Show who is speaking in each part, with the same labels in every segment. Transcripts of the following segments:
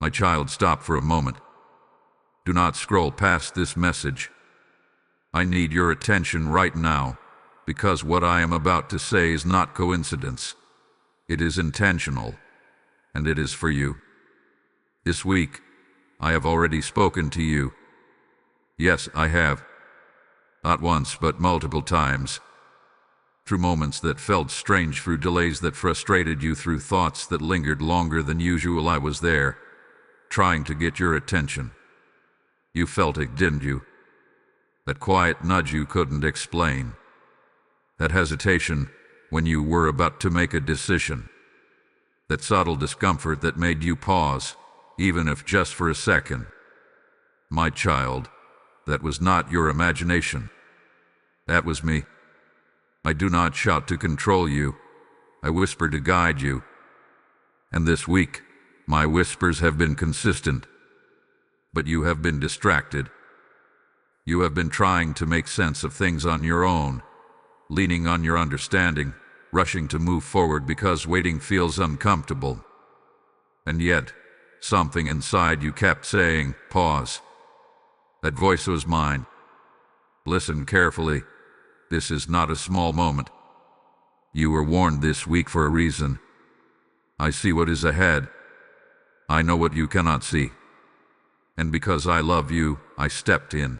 Speaker 1: My child, stop for a moment. Do not scroll past this message. I need your attention right now, because what I am about to say is not coincidence. It is intentional, and it is for you. This week, I have already spoken to you. Yes, I have. Not once, but multiple times. Through moments that felt strange, through delays that frustrated you, through thoughts that lingered longer than usual, I was there, trying to get your attention. You felt it, didn't you? That quiet nudge you couldn't explain. That hesitation when you were about to make a decision. That subtle discomfort that made you pause, even if just for a second. My child, that was not your imagination. That was me. I do not shout to control you. I whisper to guide you. And this week, my whispers have been consistent. But you have been distracted. You have been trying to make sense of things on your own, leaning on your understanding, rushing to move forward because waiting feels uncomfortable. And yet, something inside you kept saying, pause. That voice was mine. Listen carefully. This is not a small moment. You were warned this week for a reason. I see what is ahead. I know what you cannot see. And because I love you, I stepped in.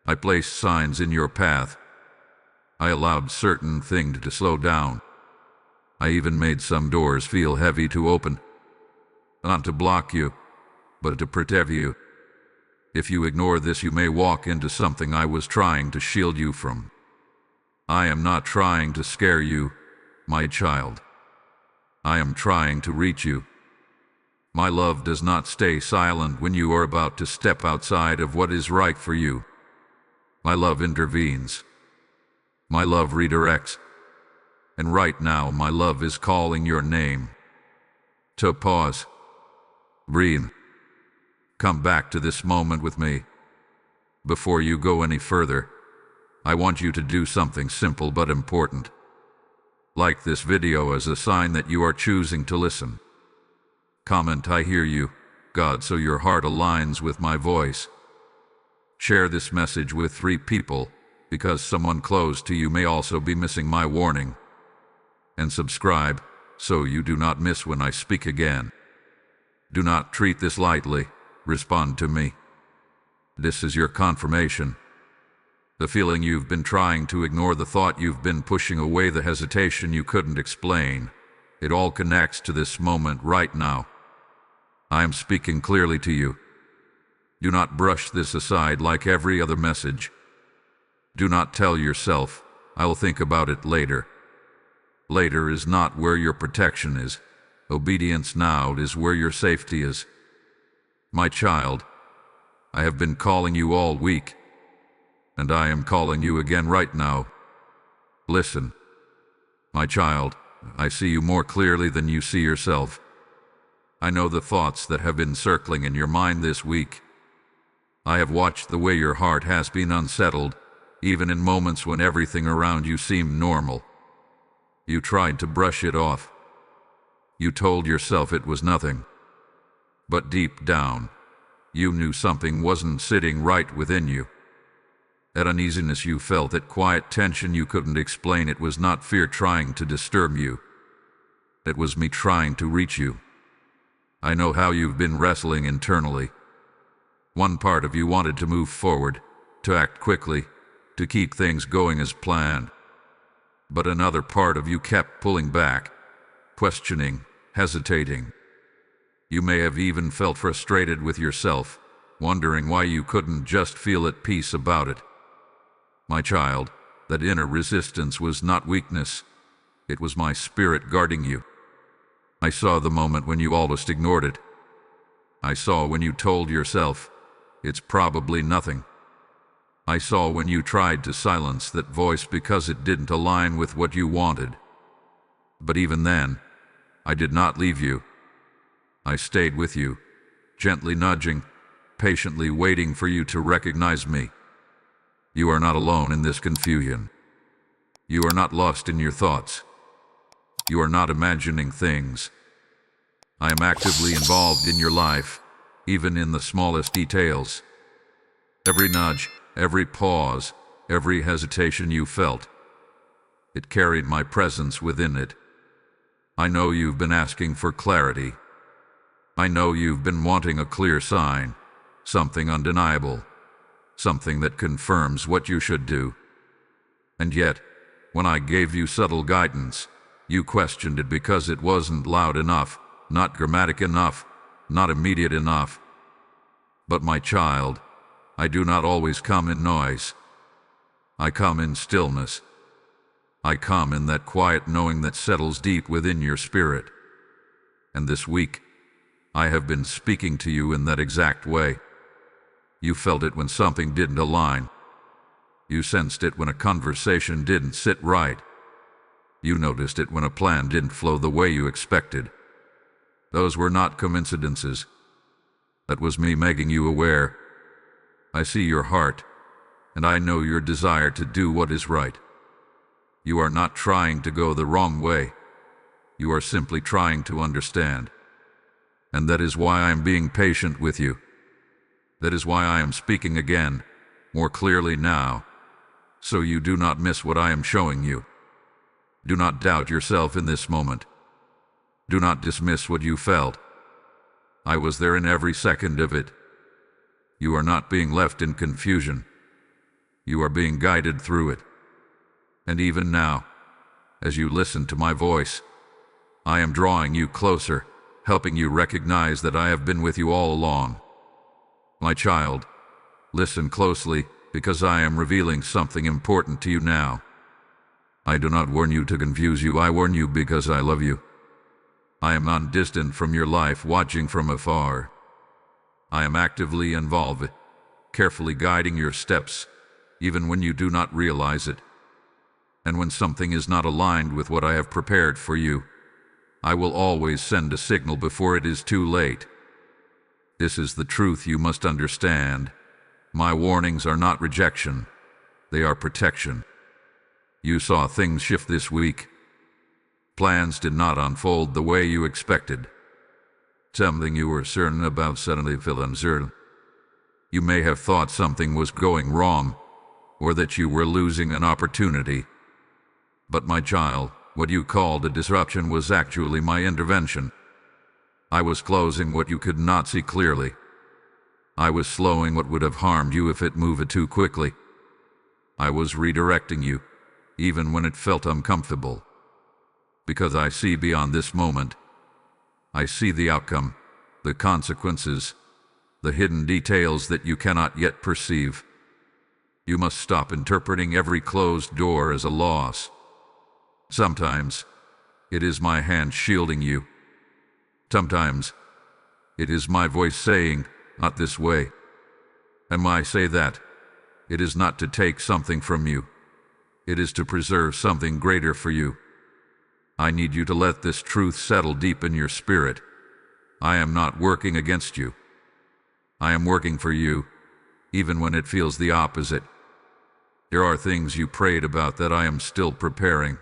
Speaker 1: I placed signs in your path. I allowed certain things to slow down. I even made some doors feel heavy to open. Not to block you, but to protect you. If you ignore this, you may walk into something I was trying to shield you from. I am not trying to scare you, my child. I am trying to reach you. My love does not stay silent when you are about to step outside of what is right for you. My love intervenes. My love redirects. And right now, my love is calling your name. To pause. Breathe. Come back to this moment with me. Before you go any further, I want you to do something simple but important. Like this video as a sign that you are choosing to listen. Comment, I hear you, God, so your heart aligns with my voice. Share this message with 3 people, because someone close to you may also be missing my warning. And subscribe, so you do not miss when I speak again. Do not treat this lightly. Respond to me. This is your confirmation. The feeling you've been trying to ignore, the thought you've been pushing away, the hesitation you couldn't explain. It all connects to this moment right now. I am speaking clearly to you. Do not brush this aside like every other message. Do not tell yourself, I will think about it later. Later is not where your protection is. Obedience now is where your safety is. My child, I have been calling you all week, and I am calling you again right now. Listen. My child, I see you more clearly than you see yourself. I know the thoughts that have been circling in your mind this week. I have watched the way your heart has been unsettled, even in moments when everything around you seemed normal. You tried to brush it off. You told yourself it was nothing. But deep down, you knew something wasn't sitting right within you. That uneasiness you felt, that quiet tension you couldn't explain, it was not fear trying to disturb you. It was me trying to reach you. I know how you've been wrestling internally. One part of you wanted to move forward, to act quickly, to keep things going as planned. But another part of you kept pulling back, questioning, hesitating. You may have even felt frustrated with yourself, wondering why you couldn't just feel at peace about it. My child, that inner resistance was not weakness. It was my spirit guarding you. I saw the moment when you almost ignored it. I saw when you told yourself, it's probably nothing. I saw when you tried to silence that voice because it didn't align with what you wanted. But even then, I did not leave you. I stayed with you, gently nudging, patiently waiting for you to recognize me. You are not alone in this confusion. You are not lost in your thoughts. You are not imagining things. I am actively involved in your life, even in the smallest details. Every nudge, every pause, every hesitation you felt, it carried my presence within it. I know you've been asking for clarity. I know you've been wanting a clear sign, something undeniable, something that confirms what you should do. And yet, when I gave you subtle guidance, you questioned it because it wasn't loud enough, not dramatic enough, not immediate enough. But my child, I do not always come in noise. I come in stillness. I come in that quiet knowing that settles deep within your spirit. And this week, I have been speaking to you in that exact way. You felt it when something didn't align. You sensed it when a conversation didn't sit right. You noticed it when a plan didn't flow the way you expected. Those were not coincidences. That was me making you aware. I see your heart, and I know your desire to do what is right. You are not trying to go the wrong way. You are simply trying to understand. And that is why I am being patient with you. That is why I am speaking again, more clearly now, so you do not miss what I am showing you. Do not doubt yourself in this moment. Do not dismiss what you felt. I was there in every second of it. You are not being left in confusion. You are being guided through it. And even now, as you listen to my voice, I am drawing you closer, helping you recognize that I have been with you all along. My child, listen closely, because I am revealing something important to you now. I do not warn you to confuse you, I warn you because I love you. I am not distant from your life, watching from afar. I am actively involved, carefully guiding your steps, even when you do not realize it. And when something is not aligned with what I have prepared for you, I will always send a signal before it is too late. This is the truth you must understand. My warnings are not rejection, they are protection. You saw things shift this week. Plans did not unfold the way you expected. Something you were certain about suddenly felt uncertain. You may have thought something was going wrong, or that you were losing an opportunity. But my child, what you called a disruption was actually my intervention. I was closing what you could not see clearly. I was slowing what would have harmed you if it moved too quickly. I was redirecting you, even when it felt uncomfortable. Because I see beyond this moment. I see the outcome, the consequences, the hidden details that you cannot yet perceive. You must stop interpreting every closed door as a loss. Sometimes, it is my hand shielding you. Sometimes, it is my voice saying, not this way. And when I say that, it is not to take something from you. It is to preserve something greater for you. I need you to let this truth settle deep in your spirit. I am not working against you. I am working for you, even when it feels the opposite. There are things you prayed about that I am still preparing.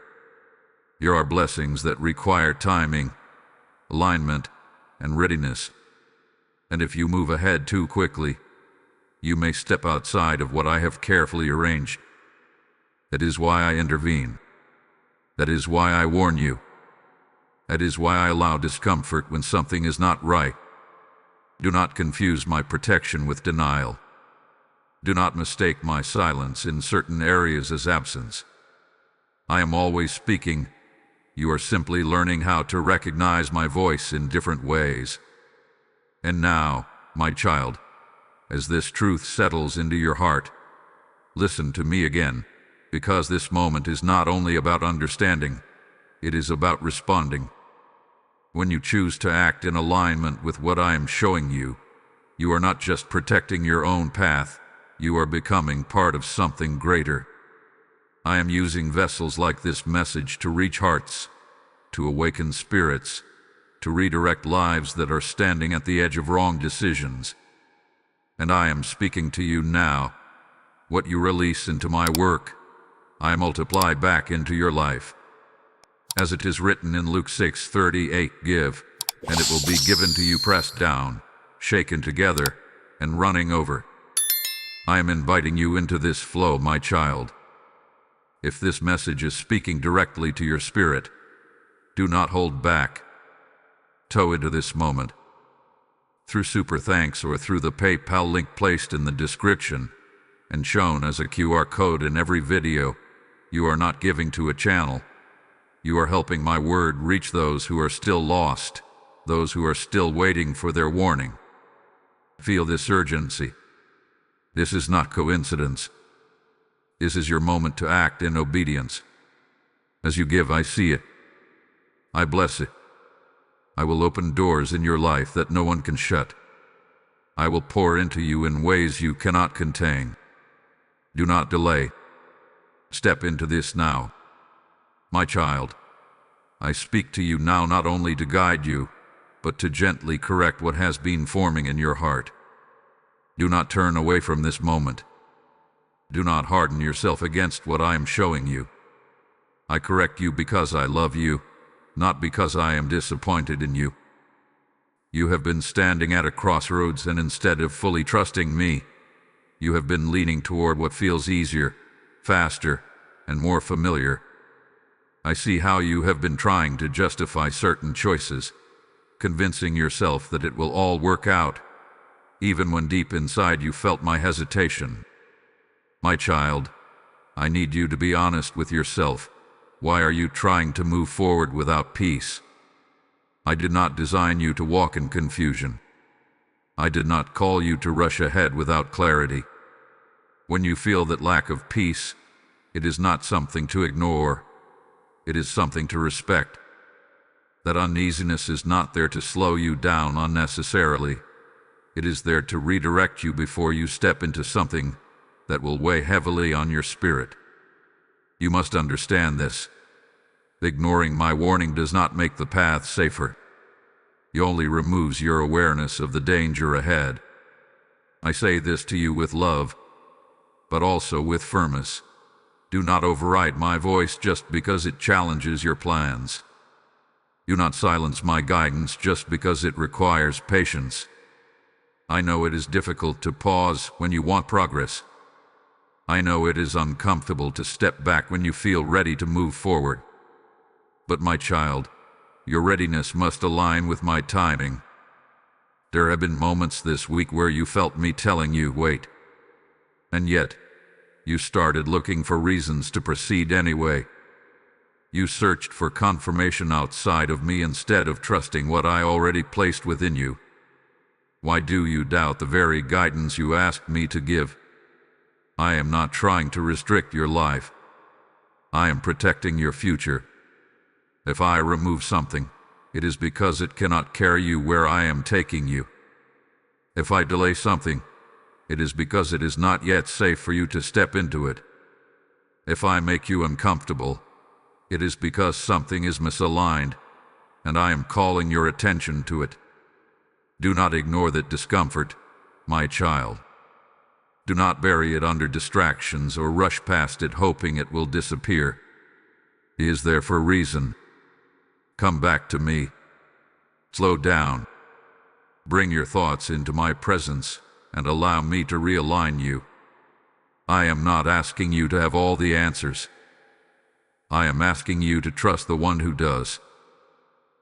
Speaker 1: There are blessings that require timing, alignment, and readiness. And if you move ahead too quickly, you may step outside of what I have carefully arranged. That is why I intervene. That is why I warn you. That is why I allow discomfort when something is not right. Do not confuse my protection with denial. Do not mistake my silence in certain areas as absence. I am always speaking. You are simply learning how to recognize my voice in different ways. And now, my child, as this truth settles into your heart, listen to me again, because this moment is not only about understanding, it is about responding. When you choose to act in alignment with what I am showing you, you are not just protecting your own path, you are becoming part of something greater. I am using vessels like this message to reach hearts, to awaken spirits, to redirect lives that are standing at the edge of wrong decisions. And I am speaking to you now. What you release into my work, I multiply back into your life. As it is written in Luke 6:38, give, and it will be given to you pressed down, shaken together, and running over. I am inviting you into this flow, my child. If this message is speaking directly to your spirit, do not hold back. Toe into this moment. Through Super Thanks or through the PayPal link placed in the description and shown as a QR code in every video, you are not giving to a channel. You are helping my word reach those who are still lost, those who are still waiting for their warning. Feel this urgency. This is not coincidence. This is your moment to act in obedience. As you give, I see it. I bless it. I will open doors in your life that no one can shut. I will pour into you in ways you cannot contain. Do not delay. Step into this now. My child, I speak to you now not only to guide you, but to gently correct what has been forming in your heart. Do not turn away from this moment. Do not harden yourself against what I am showing you. I correct you because I love you, not because I am disappointed in you. You have been standing at a crossroads, and instead of fully trusting me, you have been leaning toward what feels easier, faster, and more familiar. I see how you have been trying to justify certain choices, convincing yourself that it will all work out, even when deep inside you felt my hesitation. My child, I need you to be honest with yourself. Why are you trying to move forward without peace? I did not design you to walk in confusion. I did not call you to rush ahead without clarity. When you feel that lack of peace, it is not something to ignore. It is something to respect. That uneasiness is not there to slow you down unnecessarily. It is there to redirect you before you step into something that will weigh heavily on your spirit. You must understand this. Ignoring my warning does not make the path safer. It only removes your awareness of the danger ahead. I say this to you with love, but also with firmness. Do not override my voice just because it challenges your plans. Do not silence my guidance just because it requires patience. I know it is difficult to pause when you want progress. I know it is uncomfortable to step back when you feel ready to move forward. But my child, your readiness must align with my timing. There have been moments this week where you felt me telling you, wait. And yet, you started looking for reasons to proceed anyway. You searched for confirmation outside of me instead of trusting what I already placed within you. Why do you doubt the very guidance you asked me to give? I am not trying to restrict your life. I am protecting your future. If I remove something, it is because it cannot carry you where I am taking you. If I delay something, it is because it is not yet safe for you to step into it. If I make you uncomfortable, it is because something is misaligned, and I am calling your attention to it. Do not ignore that discomfort, my child. Do not bury it under distractions or rush past it hoping it will disappear. It is there for a reason. Come back to me. Slow down. Bring your thoughts into my presence and allow me to realign you. I am not asking you to have all the answers. I am asking you to trust the one who does.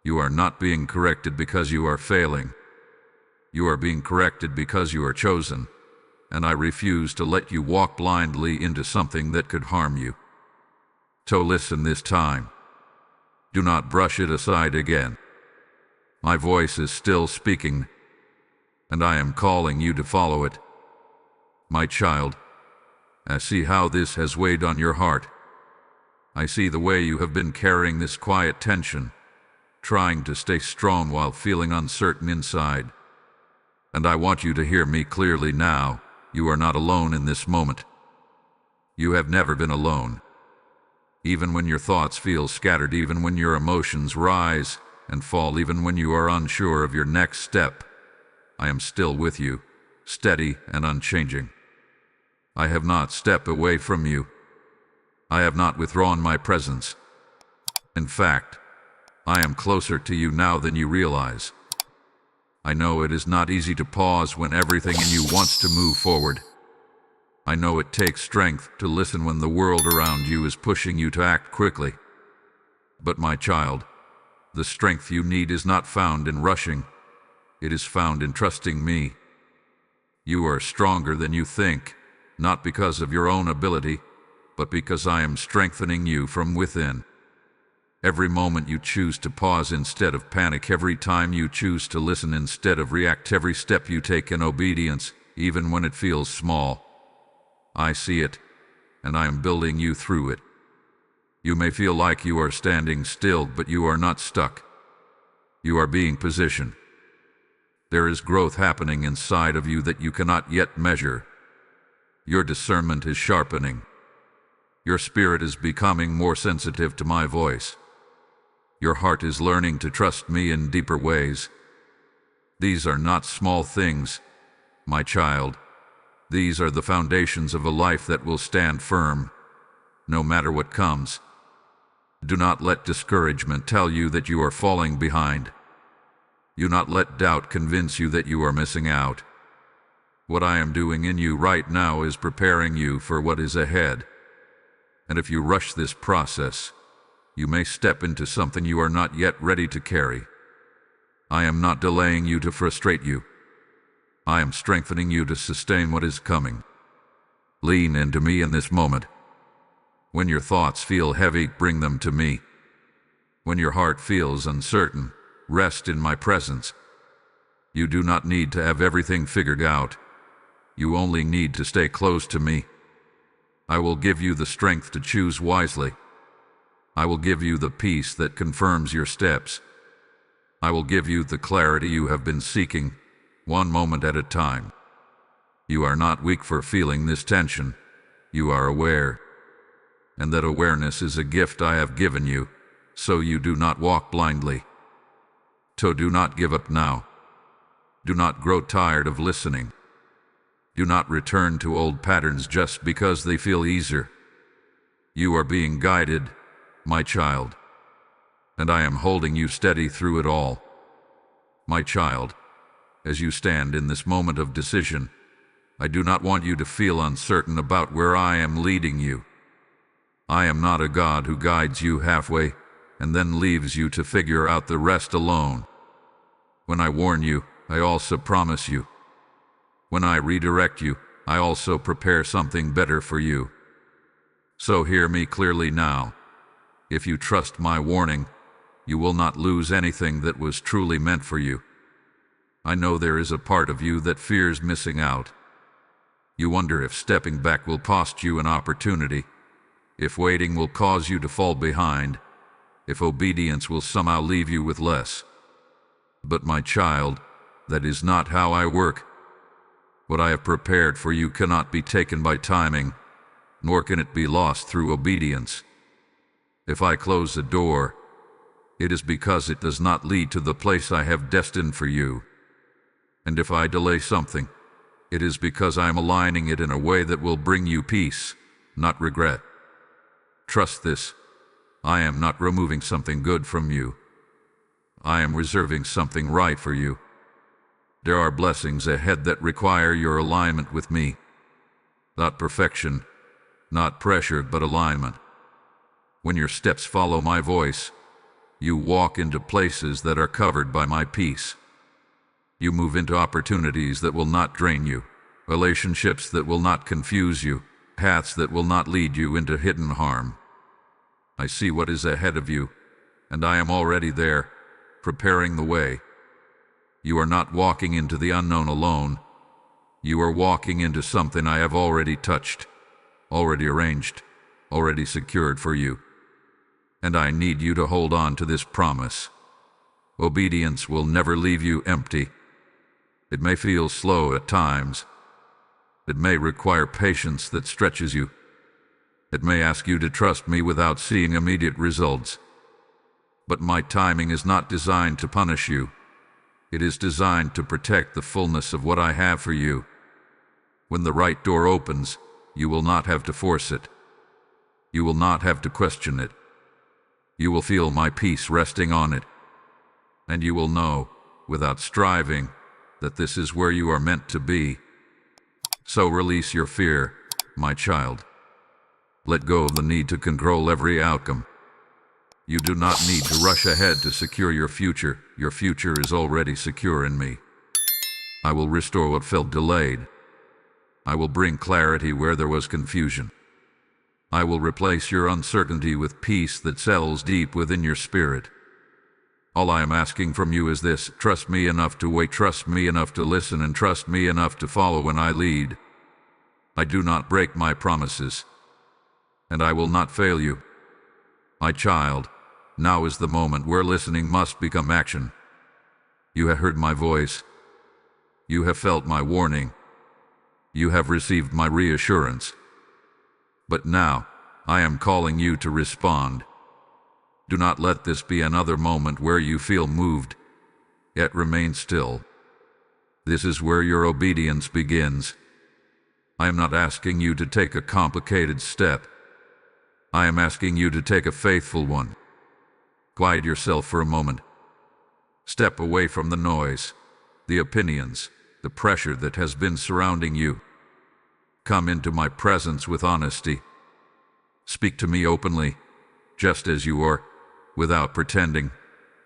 Speaker 1: You are not being corrected because you are failing. You are being corrected because you are chosen, and I refuse to let you walk blindly into something that could harm you. So listen this time. Do not brush it aside again. My voice is still speaking, and I am calling you to follow it. My child, I see how this has weighed on your heart. I see the way you have been carrying this quiet tension, trying to stay strong while feeling uncertain inside. And I want you to hear me clearly now. You are not alone in this moment. You have never been alone. Even when your thoughts feel scattered, even when your emotions rise and fall, even when you are unsure of your next step, I am still with you, steady and unchanging. I have not stepped away from you. I have not withdrawn my presence. In fact, I am closer to you now than you realize. I know it is not easy to pause when everything in you wants to move forward. I know it takes strength to listen when the world around you is pushing you to act quickly. But my child, the strength you need is not found in rushing. It is found in trusting me. You are stronger than you think, not because of your own ability, but because I am strengthening you from within. Every moment you choose to pause instead of panic, every time you choose to listen instead of react, every step you take in obedience, even when it feels small, I see it, and I am building you through it. You may feel like you are standing still, but you are not stuck. You are being positioned. There is growth happening inside of you that you cannot yet measure. Your discernment is sharpening. Your spirit is becoming more sensitive to my voice. Your heart is learning to trust me in deeper ways. These are not small things, my child. These are the foundations of a life that will stand firm, no matter what comes. Do not let discouragement tell you that you are falling behind. Do not let doubt convince you that you are missing out. What I am doing in you right now is preparing you for what is ahead. And if you rush this process, you may step into something you are not yet ready to carry. I am not delaying you to frustrate you. I am strengthening you to sustain what is coming. Lean into me in this moment. When your thoughts feel heavy, bring them to me. When your heart feels uncertain, rest in my presence. You do not need to have everything figured out. You only need to stay close to me. I will give you the strength to choose wisely. I will give you the peace that confirms your steps. I will give you the clarity you have been seeking, one moment at a time. You are not weak for feeling this tension. You are aware. And that awareness is a gift I have given you, so you do not walk blindly. So do not give up now. Do not grow tired of listening. Do not return to old patterns just because they feel easier. You are being guided, my child, and I am holding you steady through it all. My child, as you stand in this moment of decision, I do not want you to feel uncertain about where I am leading you. I am not a God who guides you halfway and then leaves you to figure out the rest alone. When I warn you, I also promise you. When I redirect you, I also prepare something better for you. So hear me clearly now. If you trust my warning, you will not lose anything that was truly meant for you. I know there is a part of you that fears missing out. You wonder if stepping back will cost you an opportunity, if waiting will cause you to fall behind, if obedience will somehow leave you with less. But my child, that is not how I work. What I have prepared for you cannot be taken by timing, nor can it be lost through obedience. If I close a door, it is because it does not lead to the place I have destined for you. And if I delay something, it is because I am aligning it in a way that will bring you peace, not regret. Trust this. I am not removing something good from you. I am reserving something right for you. There are blessings ahead that require your alignment with me. Not perfection, not pressure, but alignment. When your steps follow my voice, you walk into places that are covered by my peace. You move into opportunities that will not drain you, relationships that will not confuse you, paths that will not lead you into hidden harm. I see what is ahead of you, and I am already there, preparing the way. You are not walking into the unknown alone. You are walking into something I have already touched, already arranged, already secured for you. And I need you to hold on to this promise. Obedience will never leave you empty. It may feel slow at times. It may require patience that stretches you. It may ask you to trust me without seeing immediate results. But my timing is not designed to punish you. It is designed to protect the fullness of what I have for you. When the right door opens, you will not have to force it. You will not have to question it. You will feel my peace resting on it, and you will know, without striving, that this is where you are meant to be. So release your fear, my child. Let go of the need to control every outcome. You do not need to rush ahead to secure your future. Your future is already secure in me. I will restore what felt delayed. I will bring clarity where there was confusion. I will replace your uncertainty with peace that settles deep within your spirit. All I am asking from you is this: trust me enough to wait, trust me enough to listen, and trust me enough to follow when I lead. I do not break my promises, and I will not fail you. My child, now is the moment where listening must become action. You have heard my voice. You have felt my warning. You have received my reassurance. But now, I am calling you to respond. Do not let this be another moment where you feel moved, yet remain still. This is where your obedience begins. I am not asking you to take a complicated step. I am asking you to take a faithful one. Quiet yourself for a moment. Step away from the noise, the opinions, the pressure that has been surrounding you. Come into my presence with honesty. Speak to me openly, just as you are, without pretending,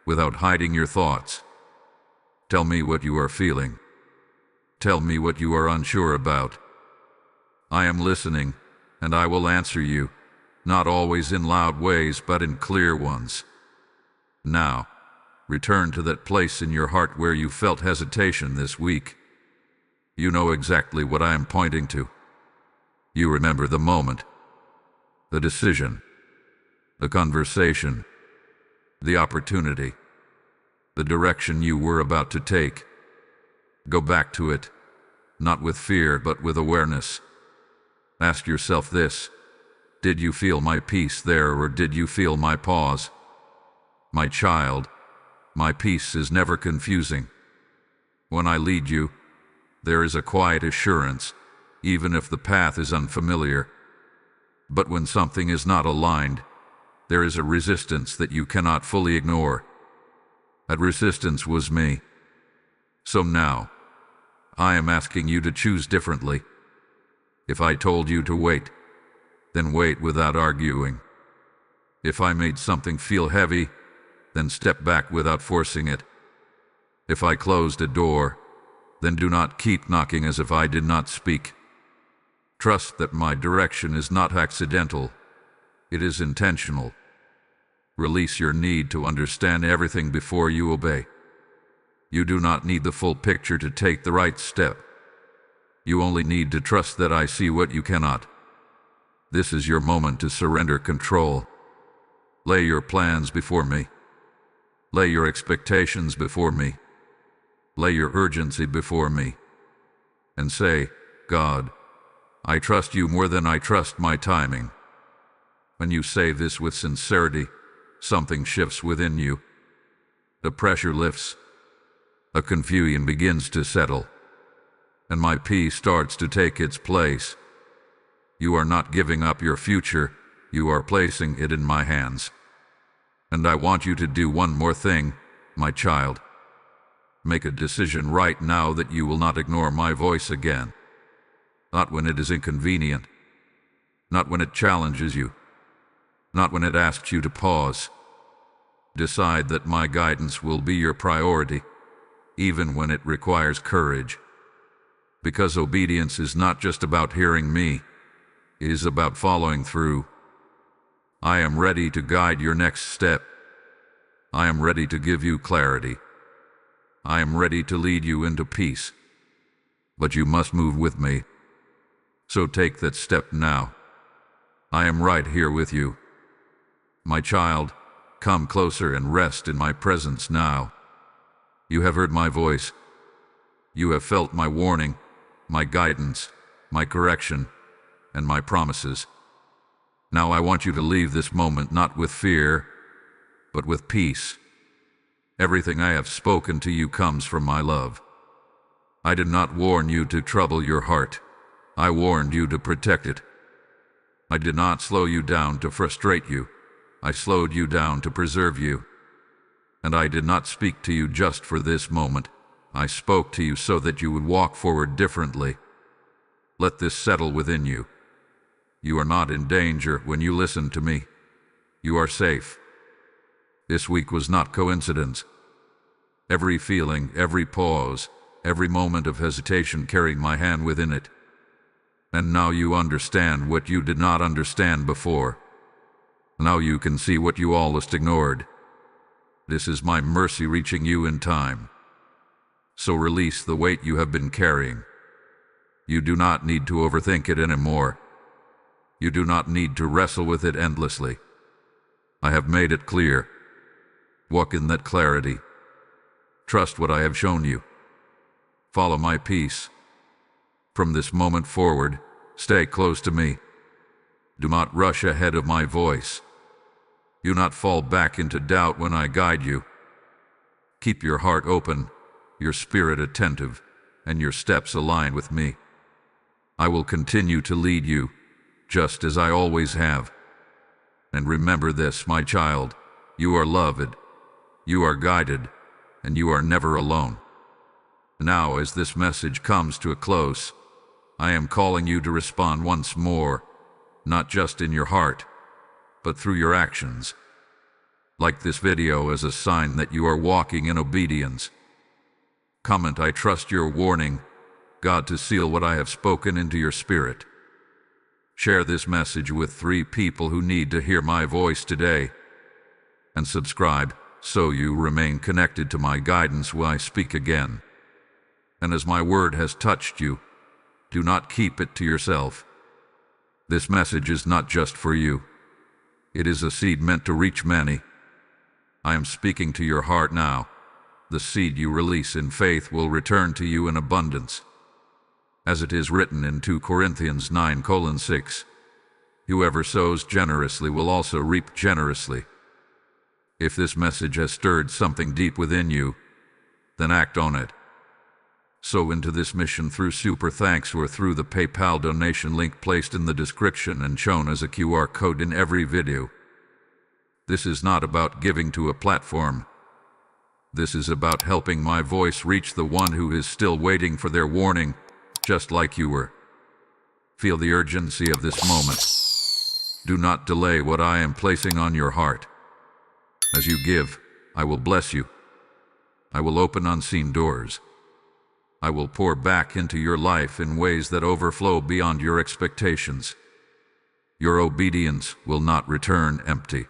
Speaker 1: without hiding your thoughts. Tell me what you are feeling. Tell me what you are unsure about. I am listening, and I will answer you, not always in loud ways, but in clear ones. Now, return to that place in your heart where you felt hesitation this week. You know exactly what I am pointing to. You remember the moment, the decision, the conversation, the opportunity, the direction you were about to take. Go back to it, not with fear, but with awareness. Ask yourself this: did you feel my peace there, or did you feel my pause? My child, my peace is never confusing. When I lead you, there is a quiet assurance, even if the path is unfamiliar. But when something is not aligned, there is a resistance that you cannot fully ignore. That resistance was me. So now, I am asking you to choose differently. If I told you to wait, then wait without arguing. If I made something feel heavy, then step back without forcing it. If I closed a door, then do not keep knocking as if I did not speak. Trust that my direction is not accidental. It is intentional. Release your need to understand everything before you obey. You do not need the full picture to take the right step. You only need to trust that I see what you cannot. This is your moment to surrender control. Lay your plans before me. Lay your expectations before me. Lay your urgency before me. And say, God, I trust you more than I trust my timing. When you say this with sincerity, something shifts within you. The pressure lifts. A confusion begins to settle, and my peace starts to take its place. You are not giving up your future, you are placing it in my hands. And I want you to do one more thing, my child. Make a decision right now that you will not ignore my voice again. Not when it is inconvenient. Not when it challenges you. Not when it asks you to pause. Decide that my guidance will be your priority, even when it requires courage. Because obedience is not just about hearing me, it is about following through. I am ready to guide your next step. I am ready to give you clarity. I am ready to lead you into peace. But you must move with me. So take that step now. I am right here with you. My child, come closer and rest in my presence now. You have heard my voice. You have felt my warning, my guidance, my correction, and my promises. Now I want you to leave this moment not with fear, but with peace. Everything I have spoken to you comes from my love. I did not warn you to trouble your heart. I warned you to protect it. I did not slow you down to frustrate you. I slowed you down to preserve you. And I did not speak to you just for this moment. I spoke to you so that you would walk forward differently. Let this settle within you. You are not in danger when you listen to me. You are safe. This week was not coincidence. Every feeling, every pause, every moment of hesitation carried my hand within it. And now you understand what you did not understand before. Now you can see what you almost ignored. This is my mercy reaching you in time. So release the weight you have been carrying. You do not need to overthink it anymore. You do not need to wrestle with it endlessly. I have made it clear. Walk in that clarity. Trust what I have shown you. Follow my peace. From this moment forward, stay close to me. Do not rush ahead of my voice. Do not fall back into doubt when I guide you. Keep your heart open, your spirit attentive, and your steps aligned with me. I will continue to lead you, just as I always have. And remember this, my child, you are loved, you are guided, and you are never alone. Now, as this message comes to a close, I am calling you to respond once more, not just in your heart, but through your actions. Like this video as a sign that you are walking in obedience. Comment, I trust your warning, God, to seal what I have spoken into your spirit. Share this message with 3 people who need to hear my voice today. And subscribe so you remain connected to my guidance when I speak again. And as my word has touched you, do not keep it to yourself. This message is not just for you. It is a seed meant to reach many. I am speaking to your heart now. The seed you release in faith will return to you in abundance. As it is written in 2 Corinthians 9:6, whoever sows generously will also reap generously. If this message has stirred something deep within you, then act on it. Sow into this mission through Super Thanks or through the PayPal donation link placed in the description and shown as a QR code in every video. This is not about giving to a platform. This is about helping my voice reach the one who is still waiting for their warning, just like you were. Feel the urgency of this moment. Do not delay what I am placing on your heart. As you give, I will bless you. I will open unseen doors. I will pour back into your life in ways that overflow beyond your expectations. Your obedience will not return empty.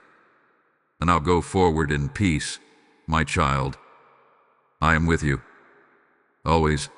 Speaker 1: And I'll go forward in peace, my child. I am with you. Always.